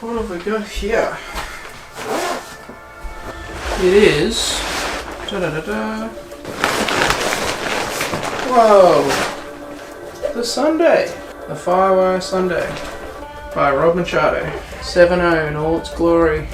what have we got here? It is... Whoa! The Sunday. The Firewire Sunday by Rob Machado. 7.0 in all its glory.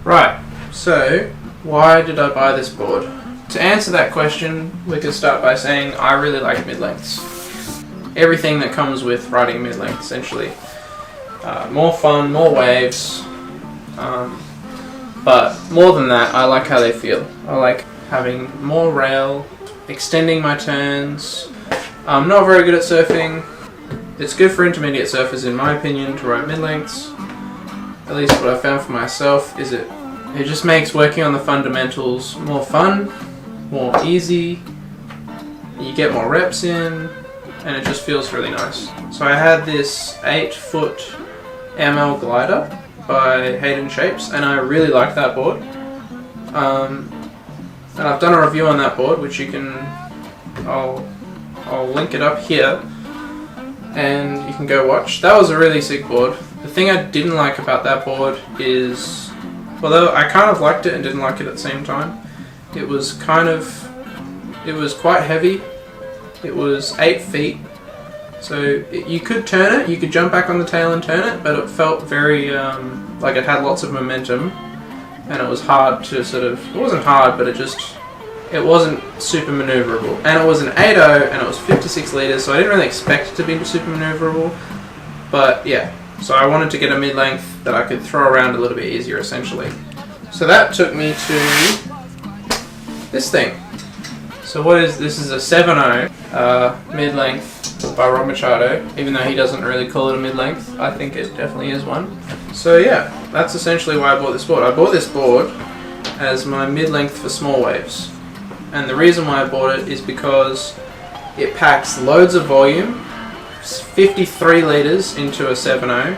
Right, so why did I buy this board? To answer that question, we could start by saying I really like mid-lengths. Everything that comes with riding mid-length, essentially. More fun, more waves, but more than that, I like how they feel. I like having more rail, extending my turns. I'm not very good at surfing. It's good for intermediate surfers, in my opinion, to ride mid-lengths. At least what I found for myself is it just makes working on the fundamentals more fun, more easy, you get more reps in, and it just feels really nice. So I had this 8-foot ML glider by Hayden Shapes, and I really like that board. And I've done a review on that board, which you can, I'll link it up here, and you can go watch. That was a really sick board. The thing I didn't like about that board is, although I kind of liked it and didn't like it at the same time, it was quite heavy. It was 8 feet, so you could turn it, you could jump back on the tail and turn it, but it felt very, like it had lots of momentum, and it was hard to it wasn't hard, but it wasn't super maneuverable. And it was an 8.0, and it was 56 litres, so I didn't really expect it to be super maneuverable, but yeah. So I wanted to get a mid-length that I could throw around a little bit easier, essentially. So that took me to this thing. So this is a 7.0 mid-length by Rob Machado, even though he doesn't really call it a mid-length. I think it definitely is one. So yeah, that's essentially why I bought this board. I bought this board as my mid-length for small waves. And the reason why I bought it is because it packs loads of volume, 53 litres into a 7.0,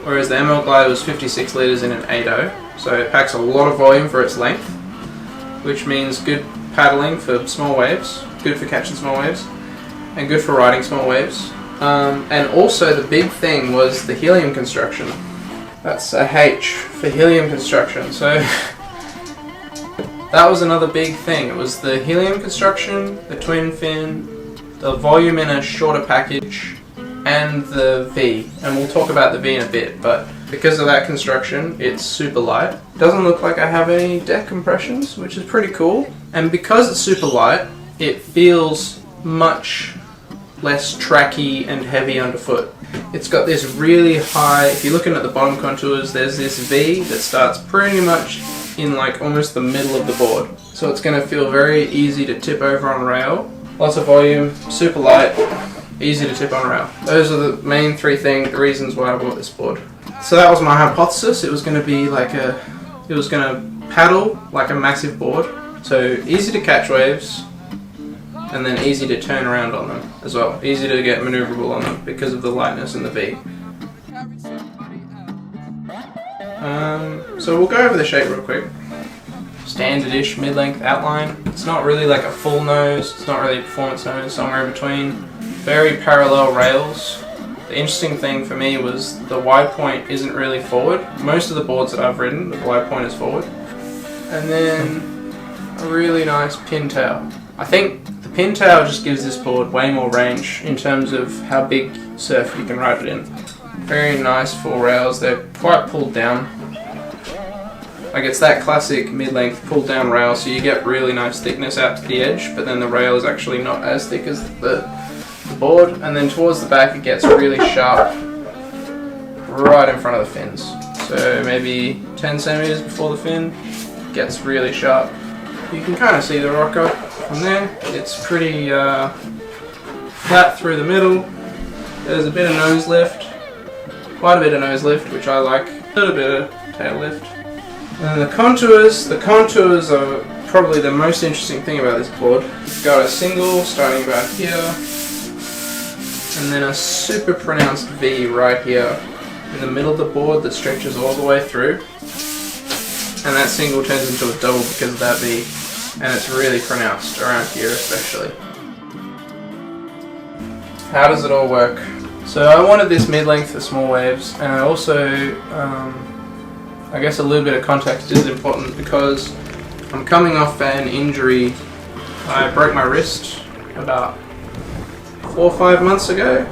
whereas the ML Glider was 56 litres in an 8.0, so it packs a lot of volume for its length, which means good paddling for small waves, good for catching small waves, and good for riding small waves. And also the big thing was the helium construction. That's a H for helium construction, so that was another big thing. It was the helium construction, the twin fin, the volume in a shorter package, and the V. And we'll talk about the V in a bit, but because of that construction, it's super light. It doesn't look like I have any deck compressions, which is pretty cool. And because it's super light, it feels much less tracky and heavy underfoot. It's got this really high, if you're looking at the bottom contours, there's this V that starts pretty much in like almost the middle of the board. So it's going to feel very easy to tip over on rail. Lots of volume, super light, easy to tip on rail. Those are the main three reasons why I bought this board. So that was my hypothesis. It was going to be like it was going to paddle like a massive board. So easy to catch waves, and then easy to turn around on them as well. Easy to get maneuverable on them because of the lightness and the V. So we'll go over the shape real quick. Standard-ish mid-length outline. It's not really like a full nose, it's not really a performance nose, somewhere in between. Very parallel rails. The interesting thing for me was the wide point isn't really forward. Most of the boards that I've ridden, the wide point is forward. and then a really nice pintail. I think the pintail just gives this board way more range in terms of how big surf you can ride it in. Very nice full rails, they're quite pulled down. Like it's that classic mid-length pulled down rail, so you get really nice thickness out to the edge, but then the rail is actually not as thick as the board, and then towards the back it gets really sharp right in front of the fins. So maybe 10 centimeters before the fin, it gets really sharp. You can kind of see the rocker from there. It's pretty flat through the middle. There's a bit of nose lift, quite a bit of nose lift, which I like. A little bit of tail lift. And the contours are probably the most interesting thing about this board. You've got a single starting about here, and then a super pronounced V right here in the middle of the board that stretches all the way through. And that single turns into a double because of that V, and it's really pronounced around here especially. How does it all work? So I wanted this mid-length for small waves, and I also, I guess a little bit of context is important because I'm coming off an injury. I broke my wrist about 4 or 5 months ago.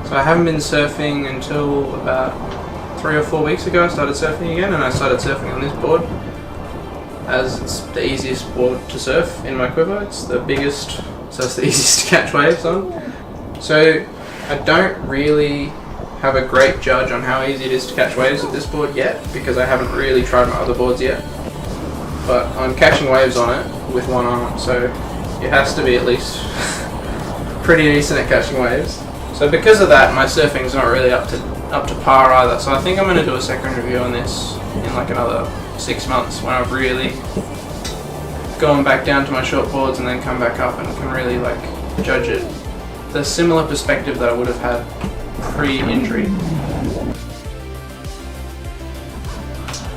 So I haven't been surfing until about 3 or 4 weeks ago. I started surfing again, and I started surfing on this board as it's the easiest board to surf in my quiver. It's the biggest, so it's the easiest to catch waves on. So I don't really have a great judge on how easy it is to catch waves with this board yet, because I haven't really tried my other boards yet. But I'm catching waves on it with one arm, so it has to be at least pretty decent at catching waves. So because of that, my surfing's not really up to par either. So I think I'm going to do a second review on this in like another 6 months when I've really gone back down to my short boards and then come back up and can really like judge it. The similar perspective that I would have had pre-injury.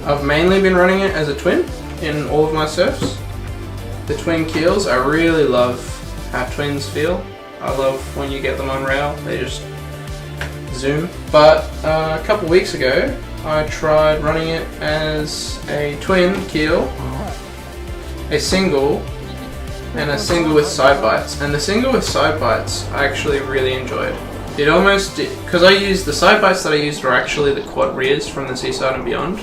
I've mainly been running it as a twin in all of my surfs. The twin keels, I really love how twins feel. I love when you get them on rail, they just zoom. But a couple weeks ago, I tried running it as a twin keel, a single, and a single with side bites. And the single with side bites I actually really enjoyed. It almost, because I used the side bites that I used were actually the quad rears from the Seaside and Beyond.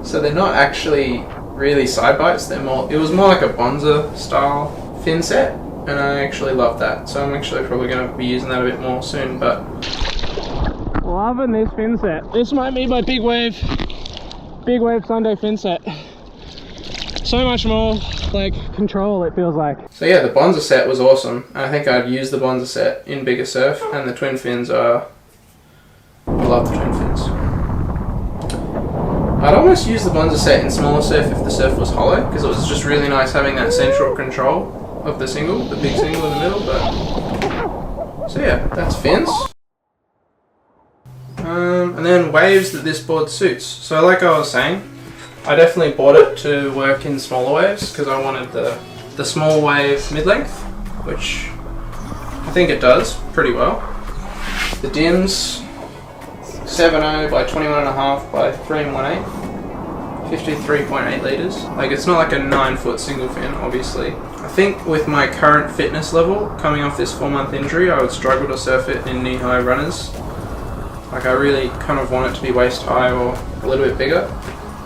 So they're not actually really side bites, it was more like a Bonza style fin set, and I actually love that. So I'm actually probably going to be using that a bit more soon, but loving this fin set. This might be my big wave Sunday fin set. So much more like control, it feels like. So yeah, the Bonza set was awesome. I think I'd use the Bonza set in bigger surf, and the twin fins are, I love the twin fins. I'd almost use the Bonza set in smaller surf if the surf was hollow, because it was just really nice having that central control of the single, the big single in the middle. But so yeah, that's fins. And then waves that this board suits. So like I was saying, I definitely bought it to work in smaller waves because I wanted the small wave mid-length, which I think it does pretty well. The Dims 7.0 by 21.5 by 3 1/8, 53.8 litres. Like it's not like a 9-foot single fin, obviously. I think with my current fitness level, coming off this 4-month injury, I would struggle to surf it in knee-high runners. Like I really kind of want it to be waist high or a little bit bigger.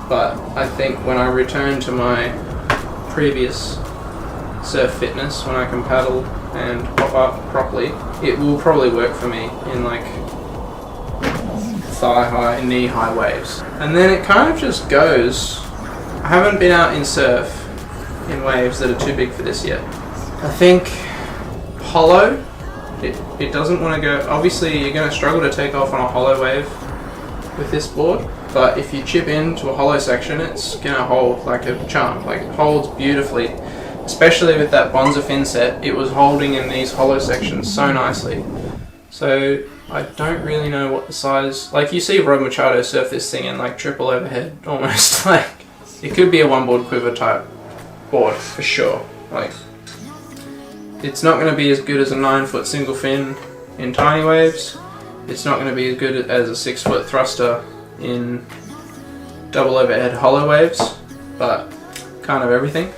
But I think when I return to my previous surf fitness, when I can paddle and hop up properly, it will probably work for me in like thigh-high, knee-high waves. And then it kind of just goes. I haven't been out in surf in waves that are too big for this yet. I think hollow, it doesn't want to go. Obviously you're going to struggle to take off on a hollow wave with this board, but if you chip into a hollow section, it's going to hold like a charm. Like it holds beautifully, especially with that Bonza fin set. It was holding in these hollow sections so nicely. So I don't really know what the size, like you see Rob Machado surf this thing in like triple overhead almost. Like it could be a one board quiver type board for sure. Like it's not going to be as good as a 9-foot single fin in tiny waves. It's not going to be as good as a 6-foot thruster in double overhead hollow waves, but kind of everything.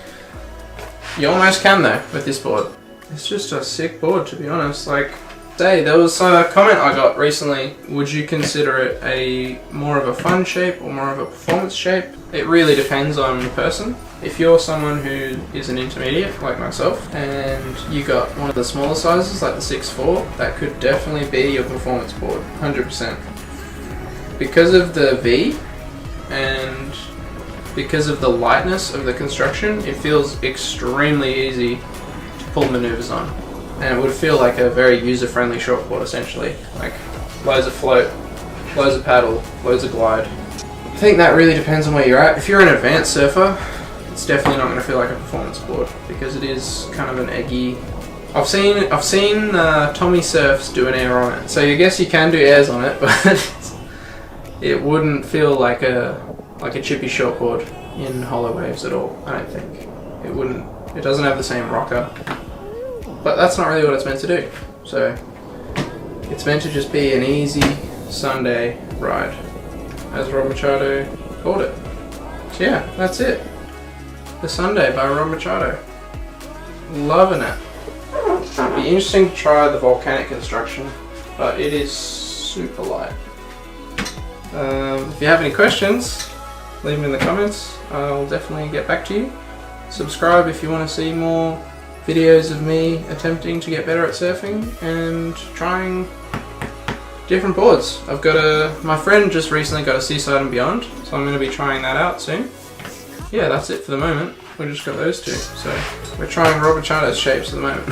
You almost can though with this board. It's just a sick board, to be honest. Like, say, there was a comment I got recently, would you consider it a more of a fun shape or more of a performance shape? It really depends on the person. If you're someone who is an intermediate like myself and you got one of the smaller sizes like the 6'4", that could definitely be your performance board, 100%. Because of the V and because of the lightness of the construction, it feels extremely easy to pull maneuvers on. And it would feel like a very user-friendly shortboard essentially. Like loads of float, loads of paddle, loads of glide. I think that really depends on where you're at. If you're an advanced surfer, it's definitely not going to feel like a performance board because it is kind of an eggy. I've seen Tommy Surfs do an air on it, so I guess you can do airs on it, but it wouldn't feel like a chippy shortboard in hollow waves at all. I don't think it wouldn't. It doesn't have the same rocker, but that's not really what it's meant to do. So it's meant to just be an easy Sunday ride, as Rob Machado called it. So yeah, that's it. The Sunday by Rob Machado. Loving it. It'd be interesting to try the volcanic construction, but it is super light. If you have any questions, leave them in the comments. I'll definitely get back to you. Subscribe if you want to see more videos of me attempting to get better at surfing and trying different boards. My friend just recently got a Seaside and Beyond, so I'm going to be trying that out soon. Yeah, that's it for the moment. We just got those two, so we're trying Rob Machado's shapes at the moment.